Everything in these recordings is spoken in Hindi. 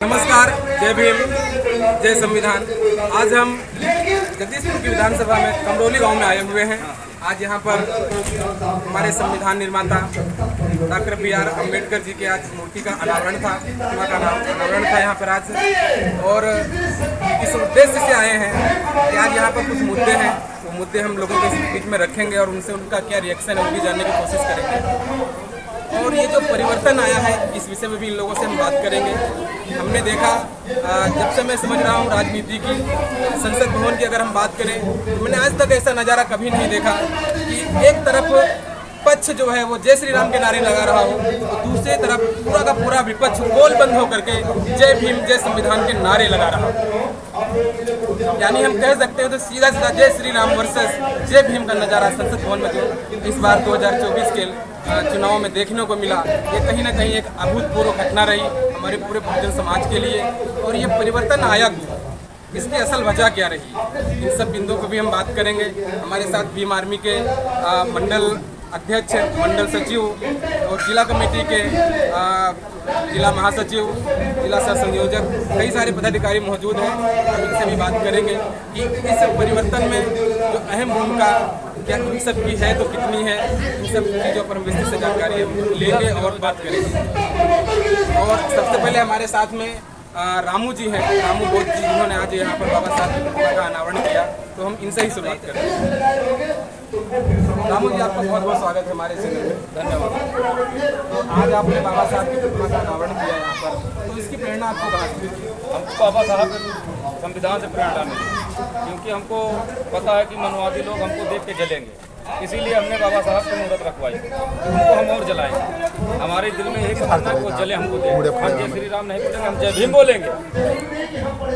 नमस्कार, जय भीम, जय संविधान। आज हम जगदीशपुर की विधानसभा में कमरोली गांव में आए हुए हैं। आज यहाँ पर हमारे संविधान निर्माता डॉक्टर बी.आर. अम्बेडकर जी के आज मूर्ति का अनावरण था, प्रतिमा का अनावरण था यहाँ पर आज। और इस उद्देश्य से आए हैं कि आज यहाँ पर कुछ मुद्दे हैं, वो मुद्दे हम लोगों के बीच में रखेंगे और उनसे उनका क्या रिएक्शन है वो भी जानने की कोशिश करेंगे। और ये जो परिवर्तन आया है इस विषय में भी इन लोगों से हम बात करेंगे। हमने देखा, जब से मैं समझ रहा हूँ राजनीति की, संसद भवन की अगर हम बात करें, तो मैंने आज तक ऐसा नज़ारा कभी नहीं देखा कि एक तरफ पक्ष जो है वो जय श्री राम के नारे लगा रहा हो, तो दूसरी तरफ पूरा का पूरा विपक्ष गोल बंद होकर के जय भीम जय संविधान के नारे लगा रहा हो। यानी हम कह सकते हैं तो सीधा सीधा जय श्री राम वर्सेस जय भीम का नज़ारा संसद भवन में जो इस बार 2024 के चुनाव में देखने को मिला, ये कहीं ना कहीं एक अभूतपूर्व घटना रही हमारे पूरे बहुजन समाज के लिए। और ये परिवर्तन आया क्यों, इसकी असल वजह क्या रही, इन सब बिंदुओं को भी हम बात करेंगे। हमारे साथ भीम आर्मी के मंडल अध्यक्ष, मंडल सचिव और जिला कमेटी के जिला महासचिव, जिला सह संयोजक, कई सारे पदाधिकारी मौजूद हैं। हम इनसे भी बात करेंगे कि इस परिवर्तन में जो अहम भूमिका क्या इन सब की है तो कितनी है, इन सब चीज़ों पर हम विस्तृत से जानकारी लेंगे और बात करेंगे। और सबसे पहले हमारे साथ में रामू जी हैं, रामू बोध जी, जिन्होंने आज यहाँ पर बाबा साहब की प्रतिमा का अनावरण किया, तो हम इनसे ही शुरुआत करें। रामू जी, आपका बहुत बहुत स्वागत है हमारे चैनल में। धन्यवाद। तो आज आपने बाबा साहब की प्रतिमा का अनावरण किया यहाँ पर, तो इसकी प्रेरणा आपको कहाँ से मिली? हमको बाबा साहब के संविधान से प्रेरणा मिली, क्योंकि हमको पता है कि मनवादी लोग हमको देख के जलेंगे, इसीलिए हमने बाबा साहब की मूर्त रखवाई, उनको हम और जलाएंगे। हमारे दिल में एक सपना वो जले हमको देख, हम जय श्री राम नहीं बोलेंगे, हम जय भीम बोलेंगे।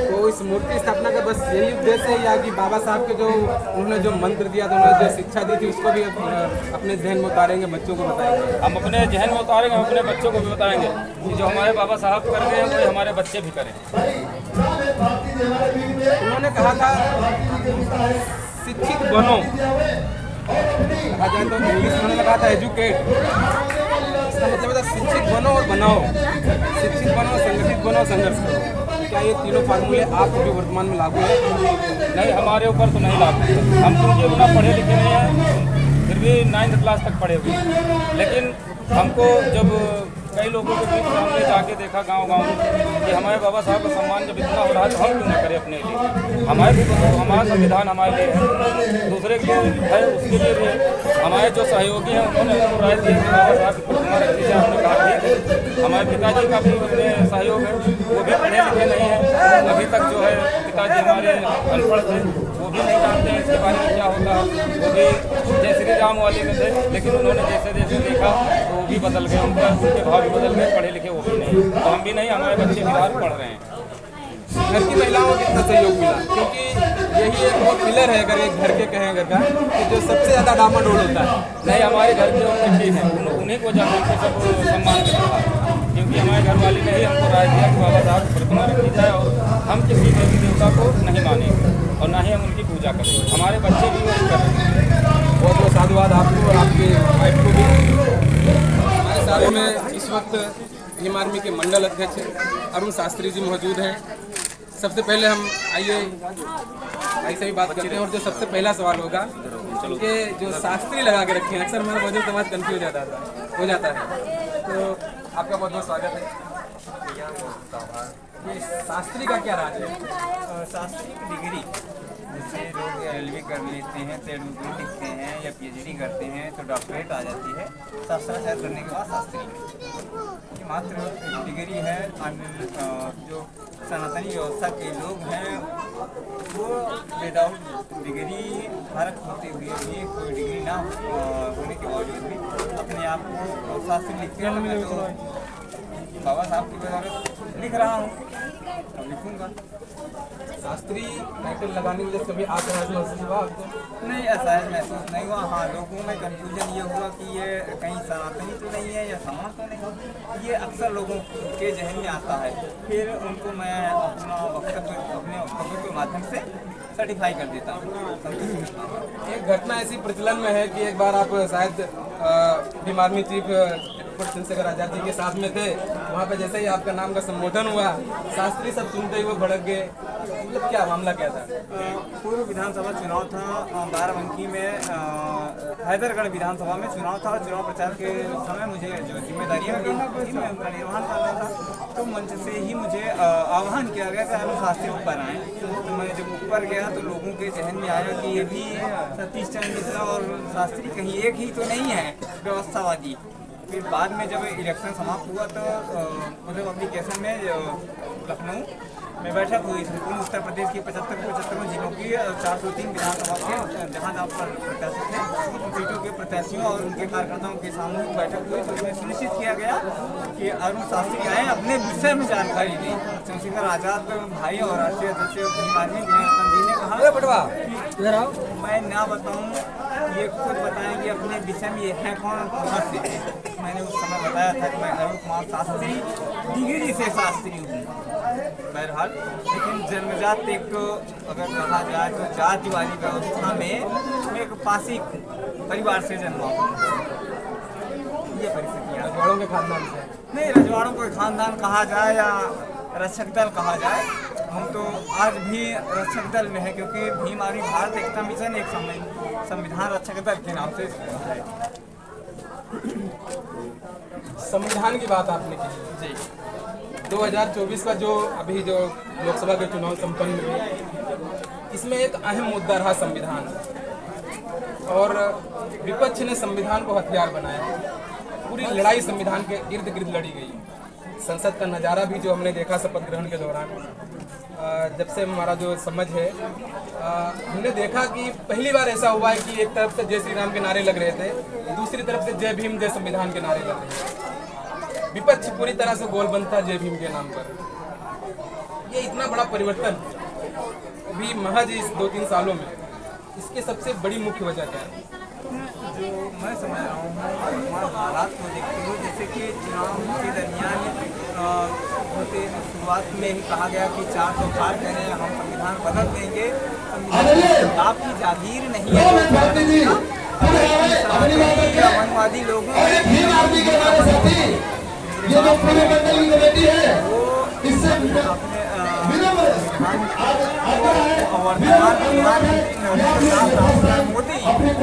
तो इस मूर्ति स्थापना का बस यही उद्देश्य है या कि बाबा साहब के जो उन्होंने जो मंत्र दिया था, उन्होंने जो शिक्षा दी थी, उसको भी अपने जहन में उतारेंगे, बच्चों को बताएंगे? हम अपने जहन में उतारेंगे, हम अपने बच्चों को भी बताएंगे कि जो हमारे बाबा साहब कर गए हैं वो हमारे बच्चे भी करें। उन्होंने कहा था शिक्षित बनो, कहा जाए तो इंग्लिश में उन्होंने कहा था एजुकेट, इसका मतलब था शिक्षित बनो और बनाओ, शिक्षित बनो, संगठित बनो, संघर्ष करो। क्या ये तीनों फार्मूले आपको भी वर्तमान में लागू है? नहीं, हमारे ऊपर तो नहीं लागू। हम क्योंकि उतना पढ़े लिखे नहीं हैं, फिर भी 9th क्लास तक पढ़े हुए, लेकिन हमको जब कई लोगों के बीच हमने जाके देखा गांव-गांव कि हमारे बाबा साहब का सम्मान जब इतना हो रहा है तो हम क्यों ना करें अपने लिए। हमारा संविधान हमारे लिए है, दूसरे के लिए है, उसके लिए भी है। हमारे जो सहयोगी हैं उन्होंने हमको राय दी कि बाबा साहब की प्रतिमा रखी जाए, हमने कहा ठीक। हमारे पिताजी का भी उसमें सहयोग है, वो भी पढ़े लिखे नहीं हैं, अभी तक जो है पिताजी हमारे अनपढ़ थे, वो भी नहीं जानते हैं इसके बारे में क्या होता है। वो भी जय श्री राम वाले में थे, लेकिन उन्होंने जैसे जैसे देखा तो वो भी बदल गए, उनके भाव भी बदल गए, पढ़े लिखे वो भी नहीं, तो हम भी नहीं, हमारे बच्चे बिहार पढ़ रहे हैं। घर की महिलाओं को कितना सहयोग मिला, क्योंकि यही एक वो पिलर है अगर एक घर के कहें घर का, कि जो सबसे ज़्यादा डामाडोल होता है। नहीं, हमारे घर के उनके ठीक है, उन्हीं को जब हमको सब सम्मान करता है, क्योंकि हमारे घर वाले ने ही हमको राय दिया कि बाबा साहब की प्रतिमा रखी जाए और हम किसी देवी देवता को नहीं मानेंगे और ना ही हम उनकी पूजा करें। हमारे बच्चे भी वही कर रहे हैं। बहुत बहुत साधुवाद आपको और आपके वाइफ को भी। हमारे साथ में इस वक्त भीम आर्मी के मंडल अध्यक्ष अरुण शास्त्री जी मौजूद हैं। सबसे पहले हम आइए भाई से भी बात करते हैं। और जो सबसे पहला सवाल होगा कि जो शास्त्री लगा के रखे हैं, अक्सर हमारा बहुजन समाज कंफ्यूज हो जाता है, तो आपका बहुत बहुत स्वागत है। ये शास्त्री का क्या राज है? शास्त्री की डिग्री, जैसे लोग LLB कर लेते हैं, तेलुगु लिखते हैं या PhD करते हैं तो डॉक्टरेट आ जाती है। शास्त्राचार्य करने के बाद शास्त्री ये मात्र डिग्री है। जो सनातनी व्यवस्था के लोग हैं वो विदाउट डिग्री फर्क होते हुए भी कोई डिग्री ना होने के बावजूद भी अपने आप को शास्त्री लिखते हैं। तो बाबा साहब की बदौलत लिख रहा हूँ और लिखूँगा। शास्त्री टाइटल लगाने के लिए कभी असहज महसूस हुआ आपको? नहीं, असहज महसूस नहीं हुआ। हाँ, लोगों में कंफ्यूजन ये हुआ कि ये कहीं सनातनी तो नहीं है या समान तो नहीं, ये अक्सर लोगों के जहन में आता है। फिर उनको मैं अपना वक्तव्य अपने वक्तव्य के माध्यम से सर्टिफाई कर देता हूँ। एक घटना ऐसी प्रचलन में है कि एक बार आप शायद भीम आर्मी चीफ चंद्रशेखर आजाद जी के साथ में थे, वहाँ पे जैसे ही आपका नाम का संबोधन हुआ, शास्त्री सब सुनते ही वो भड़क गए, मतलब क्या मामला क्या था? पूर्व विधानसभा चुनाव था, बाराबंकी में हैदरगढ़ विधानसभा में चुनाव था। चुनाव प्रचार के समय मुझे जो जिम्मेदारियाँ मिली थी मैं उनका निर्वहन कर रहा था। तो मंच से ही मुझे आह्वान किया गया कि अरुण शास्त्री ऊपर आएँ। तो मैं जब ऊपर गया तो लोगों के जहन में आया कि ये भी सतीश चंद्र मिश्रा और शास्त्री कहीं एक ही तो नहीं है व्यवस्थावादी। फिर बाद में जब इलेक्शन समाप्त हुआ तो मतलब एप्लीकेशन में लखनऊ में बैठक हुई संपूर्ण उत्तर प्रदेश की 75 जिलों की 403 विधानसभा के जहाँ पर प्रत्याशी थे उन सीटों के प्रत्याशियों और उनके कार्यकर्ताओं की सामूहिक बैठक हुई। तो उसमें सुनिश्चित किया गया कि अरुण शास्त्री आए, अपने विषय में जानकारी दें। चंद्रशेखर आजाद भाई और राष्ट्रीय अध्यक्ष जी ने कहा कि मैं ना बताऊँ, ये खुद बताएं कि अपने विषय में ये है कौन, कहाँ से है। मैंने उस समय बताया था कि मैं अरुण कुमार शास्त्री डिग्री से शास्त्री हूँ। बहरहाल लेकिन जन्मजात एक अगर कहा जाए तो जाति वाली व्यवस्था में मैं एक पासी परिवार से जन्मा हूँ। ये परिस्थितियाँ रजवाड़ों के खानदान से नहीं, रजवाड़ों को खानदान कहा जाए या रक्षक दल कहा जाए, हम तो आज भी रक्षक दल में है क्योंकि भीम आर्मी भारत एकता मिशन एक संविधान रक्षक दल के नाम से है। संविधान की बात आपने की जी। 2024 का जो अभी जो लोकसभा के चुनाव संपन्न हुए, इसमें एक अहम मुद्दा रहा संविधान, और विपक्ष ने संविधान को हथियार बनाया। पूरी लड़ाई संविधान के इर्द गिर्द लड़ी गई। संसद का नज़ारा भी जो हमने देखा शपथ ग्रहण के दौरान, जब से हमारा जो समझ है, हमने देखा कि पहली बार ऐसा हुआ है कि एक तरफ से जय श्री राम के नारे लग रहे थे, दूसरी तरफ से जय भीम जय संविधान के नारे लग रहे थे। विपक्ष पूरी तरह से गोलबंद था जय भीम के नाम पर। ये इतना बड़ा परिवर्तन भी महज इस 2-3 सालों में, इसके सबसे बड़ी मुख्य वजह क्या है? जो मैं समझ रहा हूँ वर्तमान हालात को देखते हुए, जैसे कि चुनाव के दरमियान होते शुरुआत में ही कहा गया कि 400 पार करें, हम संविधान बदल देंगे। संविधान आपकी जागीर नहीं है, वनवादी लोगों मोदी अपने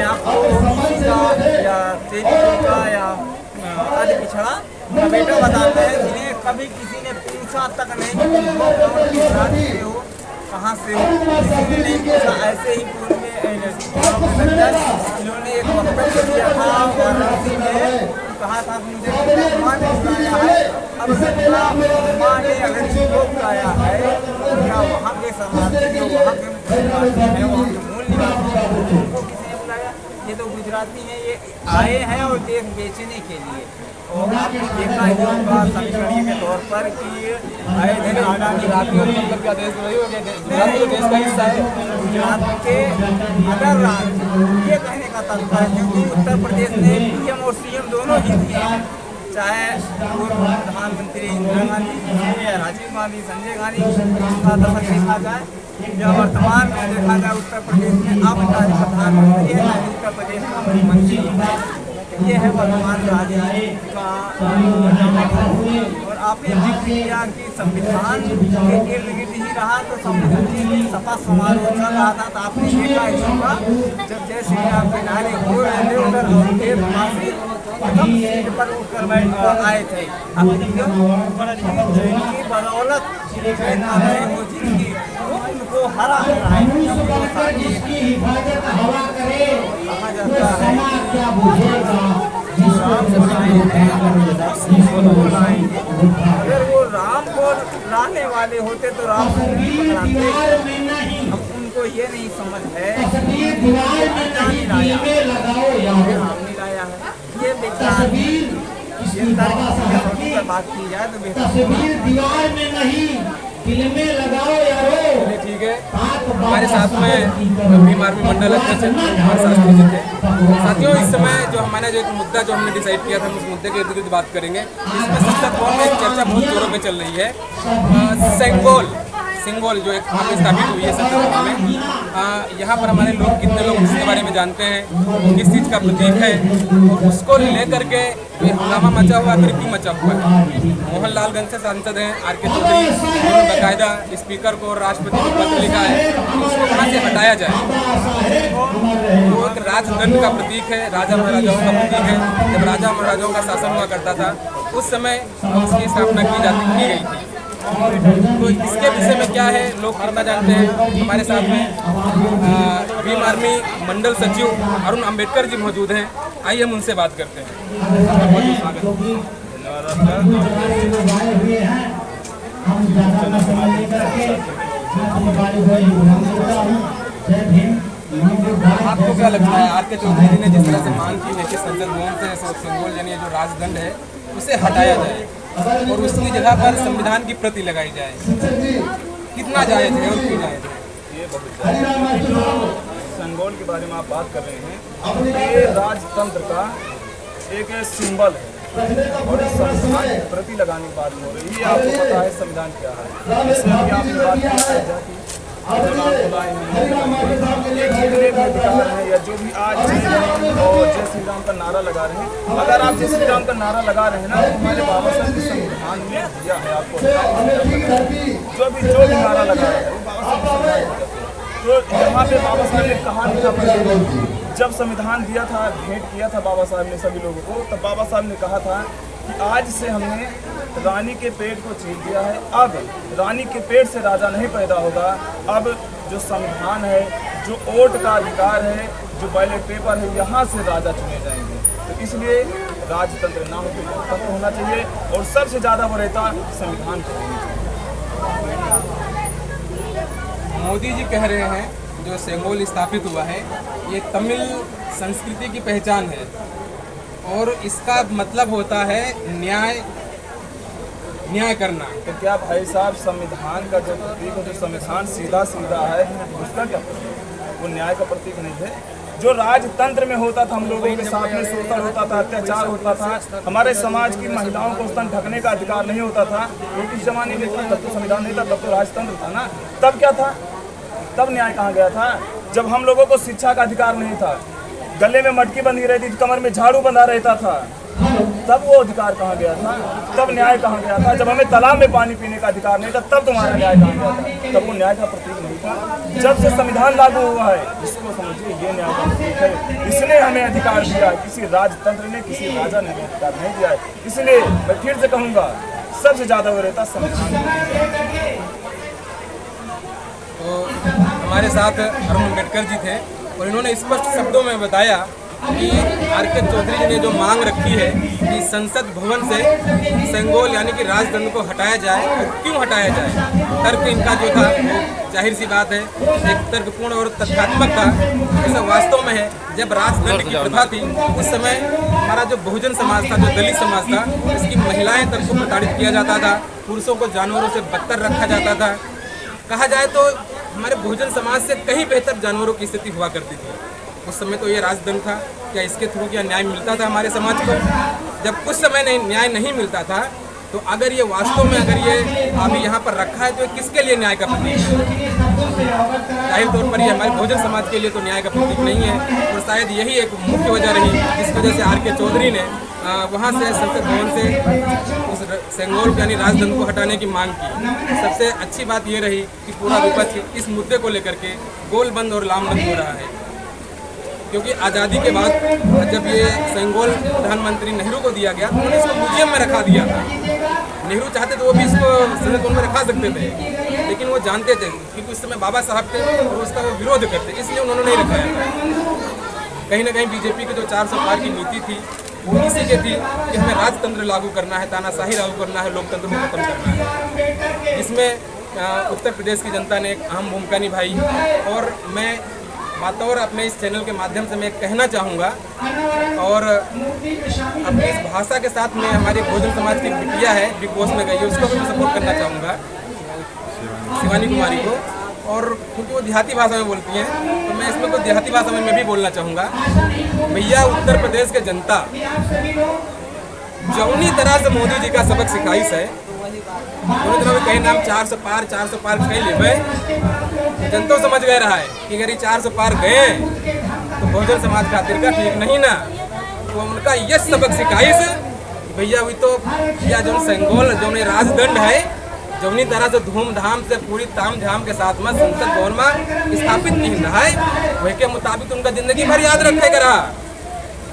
आप को या का या अति पिछड़ा बेटा बताते हैं, जिन्हें कभी किसी ने पूछा तक नहीं कि हो कहाँ से हो, किसी ने नहीं पूछा। ऐसे ही पूर्व में इन्होंने एक वक्तव्य दिया था वाराणसी में, कहा था मुझे माँ ने बुलाया है। अब माँ ने अगर इसको बुलाया है तो क्या वहाँ के शरणार्थी जो वहाँ के हैं, वहाँ के मूल निवासी हैं, उनको किसी ने बुलाया? ये तो गुजराती हैं, ये आए हैं और देश बेचने के लिए। और आपने देखा होगा समीकरण के तौर पर कि आए दिन आगामी मतलब क्या देश वही हो गया, देश का हिस्सा है गुजरात के अगर राज्य, ये कहने का तात्पर्य है क्योंकि उत्तर प्रदेश ने पीएम और सीएम दोनों ही दिए हैं, चाहे पूर्व प्रधानमंत्री इंदिरा गांधी या राजीव गांधी, संजय गांधी का दफा देखा जाए या वर्तमान में देखा जाए उत्तर प्रदेश में अब चाहे प्रधानमंत्री है चाहे उत्तर प्रदेश का मुख्यमंत्री है। ये है वर्तमान राज्य का। और आपने जिक्र किया कि संविधान के इर्द गिर्द ही रहा, तो संविधान के शपथ समारोह चल रहा था, तो आपने देखा होगा जब जय श्री राम के नारे हो रहे थे उधर प्रथम सीट पर उठकर आए थे। जिनकी बदौलत जिनकी उनको हरा कहा जाता है अगर वो राम को लाने वाले होते तो राम को नहीं पकड़ाते। अब उनको ये नहीं समझ है नहीं लाया है, ये बेकार बात की जाए तो तस्वीर दीवार में नहीं दिल में लगाओ यारो। ठीक है, हमारे साथ में भीम आर्मी मंडल अध्यक्ष शास्त्री जी थे। साथियों, इस समय जो हमारा जो एक मुद्दा जो हमने डिसाइड किया था, हम उस मुद्दे के इर्द गिर्द बात करेंगे। इसमें शिक्षा भवन में चर्चा बहुत जोरों पे चल रही है। सिंगोल जो एक वहाँ पे स्थापित हुई है संसद भवन में, यहाँ पर हमारे लोग कितने लोग उसके बारे में जानते हैं, वो किस चीज़ का प्रतीक है और उसको लेकर के ये हंगामा मचा हुआ आखिर क्यों मचा हुआ है। मोहनलालगंज से सांसद हैं आर.के. चौधरी, उन्होंने बाकायदा स्पीकर को और राष्ट्रपति को पत्र लिखा है कि उसको वहाँ से हटाया जाए। वो एक राजदंड का प्रतीक है, राजा महाराजाओं का प्रतीक है। जब राजा महाराजाओं का शासन हुआ करता था उस समय उसकी स्थापना की गई थी। तो इसके विषय में क्या है लोग कितना जानते हैं। हमारे साथ में भीम आर्मी मंडल सचिव अरुण अंबेडकर जी मौजूद हैं, आइए हम उनसे बात करते हैं। आपको क्या लगता है आर.के. चौधरी जी ने जिस तरह से मांग की है कि संसद भवन से सिंगोल यानी जो राजदंड है उसे हटाया जाए और उसकी जगह पर संविधान की प्रति लगाई जाए, कितना जायज है और क्यों जायज है? ये बहुत सिंगोल के बारे में आप बात कर रहे हैं, ये राजतंत्र का एक सिंबल है और इस संविधान की प्रति लगाने की बात हो रही है। आपको पता है संविधान क्या है, इससे अभी आपने बात की जितने भी अधिकार हैं या जो भी आज और जय श्री राम का नारा लगा रहे हैं, अगर आप जय श्री राम का नारा लगा रहे हैं ना तो हमारे बाबा साहब के संविधान में दिया है आपको जो भी नारा लगा रहे हैं वो बाबा साहब। तो यहाँ पे बाबा साहब ने कहा था जब संविधान दिया था, भेंट किया था बाबा साहब ने सभी लोगों को, तब बाबा साहब ने कहा था कि आज से हमने रानी के पेट को चीर दिया है, अब रानी के पेट से राजा नहीं पैदा होगा। अब जो संविधान है, जो वोट का अधिकार है, जो बैलेट पेपर है, यहाँ से राजा चुने जाएंगे। तो इसलिए राजतंत्र ना हो तो लोकतंत्र होना चाहिए और सबसे ज़्यादा वो रहता संविधान को होना चाहिए। मोदी जी कह रहे हैं जो सिंगोल स्थापित हुआ है ये तमिल संस्कृति की पहचान है और इसका मतलब होता है न्याय करना। तो क्या भाई साहब संविधान का जो प्रतीक है, जो संविधान सीधा है, उसका क्या प्रतीक? वो न्याय का प्रतीक नहीं है। जो राजतंत्र में होता था, हम लोगों के साथ में शोषण होता था, अत्याचार होता था, हमारे समाज की महिलाओं को स्तन ढकने का अधिकार नहीं होता था। ब्रिटिश जमाने में था, तब तो संविधान नहीं था, तब तो राजतंत्र था ना। तब क्या था? तब न्याय कहाँ गया था? जब हम लोगों को शिक्षा का अधिकार नहीं था, गले में मटकी बंधी रहती थी, कमर में झाड़ू बंधा रहता था, तब वो अधिकार कहाँ गया था? तब न्याय कहाँ गया था? जब हमें तालाब में पानी पीने का अधिकार नहीं था, तब तुम्हारा न्याय कहाँ गया था? तब वो न्याय का प्रतीक नहीं था। जब से संविधान लागू हुआ है, इसको समझिए ये न्याय का प्रतीक है। इसने हमें अधिकार दिया है, किसी राजतंत्र ने, किसी राजा ने अधिकार नहीं दिया है। इसलिए मैं फिर से कहूँगा सबसे ज़्यादा वो रहता संविधान। तो हमारे साथ अरुण अंबेडकर जी थे और इन्होंने स्पष्ट शब्दों में बताया कि आर.के. चौधरी जी ने जो मांग रखी है कि संसद भवन से सिंगोल यानी कि राजदंड को हटाया जाए, और क्यों हटाया जाए। तर्क इनका जो था जाहिर सी बात है एक तर्कपूर्ण और तथ्यात्मक था। ऐसा वास्तव में है जब राजदंड की प्रथा थी उस समय हमारा जो बहुजन समाज था, जो दलित समाज था, इसकी महिलाएं तक को प्रताड़ित किया जाता था, पुरुषों को जानवरों से बदतर रखा जाता था। कहा जाए तो हमारे बहुजन समाज से कहीं बेहतर जानवरों की स्थिति हुआ करती थी। उस समय तो ये राजदंड था, क्या इसके थ्रू क्या न्याय मिलता था हमारे समाज को? जब उस समय न्याय नहीं मिलता था तो अगर ये वास्तव में अगर ये अभी यहाँ पर रखा है तो किसके लिए न्याय का प्रतीक है? जाहिर तौर पर ये हमारे बहुजन समाज के लिए तो न्याय का प्रतीक नहीं है और शायद यही एक मुख्य वजह रही जिस वजह से आर.के. चौधरी ने वहाँ से संसद भवन से उस सिंगोल यानी राजदंड को हटाने की मांग की। सबसे अच्छी बात ये रही कि पूरा विपक्ष इस मुद्दे को लेकर के गोलबंद और लामबंद हो रहा है, क्योंकि आज़ादी के बाद जब ये सिंगोल प्रधानमंत्री नेहरू को दिया गया तो उन्होंने इसको म्यूजियम में रखा दिया था। नेहरू चाहते तो वो भी इसको संसद भवन में रखा सकते थे, लेकिन वो जानते थे क्योंकि उस समय बाबा साहब थे और उसका वो विरोध करते, इसलिए उन्होंने नहीं रखाया था। कहीं ना कहीं बीजेपी की जो 400 पार की नीति थी वो इसी के थी कि हमें राजतंत्र लागू करना है, तानाशाही लागू करना है, लोकतंत्र को खत्म करना है, जिसमें उत्तर प्रदेश की जनता ने एक अहम भूमिका निभाई। और मैं बतौर अपने इस चैनल के माध्यम से मैं कहना चाहूँगा और अपनी इस भाषा के साथ में हमारी बहुजन समाज की बिटिया है, बिग बॉस में गई है, उसको भी मैं सपोर्ट करना चाहूँगा, शिवानी कुमारी को। और क्योंकि वो देहाती भाषा में बोलती हैं तो मैं इसमें कुछ देहाती भाषा में मैं भी बोलना चाहूँगा। भैया उत्तर प्रदेश के जनता जौनी तरह से मोदी जी का सबक सिखाइश है दोनों तरफ कहीं नाम 400 पार कहीं लेवे जनता समझ गए रहा है कि अगर 400 पार गए तो बहुजन समाज खातिर का ठीक नहीं ना। तो उनका ये सबक सिखाइस भैया हुई तो या जो संगोल जो राजदंड है जौनी तरह से धूमधाम से पूरी ताम झाम के साथ में संसद भवन में स्थापित की है वही के मुताबिक उनका जिंदगी भर याद रखेगा रहा।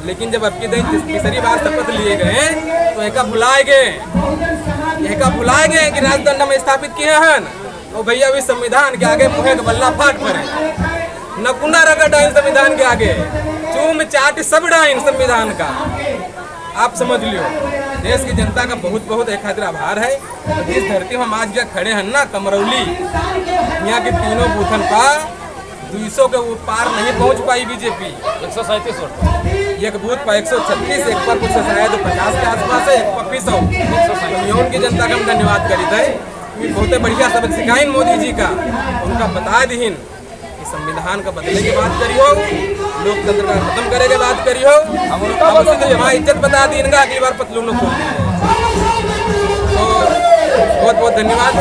लेकिन जब अब की तीसरी बार शपथ लिए गए तो एक भुलाए गए कि राजदंड में स्थापित किए हैं और भैया भी संविधान के आगे मुहे का बल्ला फाट पड़े नकुना रगड़ डाइन संविधान के आगे चूम चाट सब डाइन संविधान का। आप समझ लियो देश की जनता का बहुत बहुत एक खातिर आभार है। इस धरती में हम आज क्या खड़े हैं ना कमरौली यहाँ के तीनों बूथन पर 200 के वो पार नहीं पहुंच पाई बीजेपी। 137 वोट एक बूथ पर 136 एक पर कुछ शायद 50 के आसपास है एक पर 100 की जनता का हम धन्यवाद करी थे बहुत बढ़िया सबक सिखाइन मोदी जी का उनका बता दीन कि संविधान का बदले की बात करी हो लोकतंत्र का खत्म करे के बात करी हो हमारी इज्जत बता दी इनका अगली बार पतलून खोल दी। तो बहुत बहुत धन्यवाद।